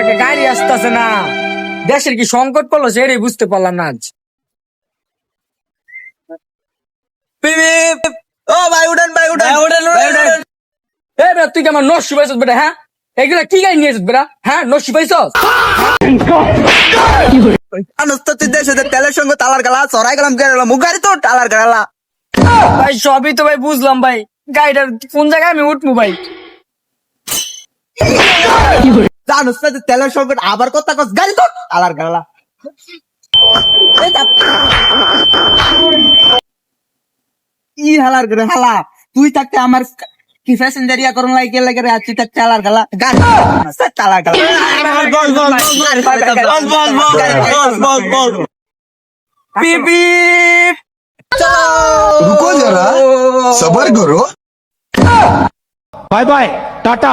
একটা গাড়ি আসতেছে না, দেশের কি সংকট পড়লো সেটাই বুঝতে পারলাম না আজ। ও ভাই উঠেন ভাই উঠেন ভাই উঠেন। এ বেটা তুই কি আমার নস্যি পাইছিস বেটা? হ্যাঁ, এগুলা কি গাড়ি নিয়েছিস বেটা? হ্যাঁ, নস্যি পাইছস? মানুষ তো তুই দেশে তেলের সঙ্গে তালার গালা চড়াই গেলাম গেলাম গাড়ি তো তালার গালা। ভাই সবই তো ভাই বুঝলাম ভাই, গাড়িটার কোন জায়গায় আমি উঠবো ভাই? জানুস না যে তেলের সঙ্গে আবার কথা কস গাড়ি তো তালার গালা। ই হালার করে হালা তুই থাকতে আমার কি প্যাসেঞ্জার ইয়া করুন লাগে লাগে রে তুই থাকতে তালার গালা গাড়ি তালার গালা। পিপ रुको जरा सबर करो। Bye bye Tata.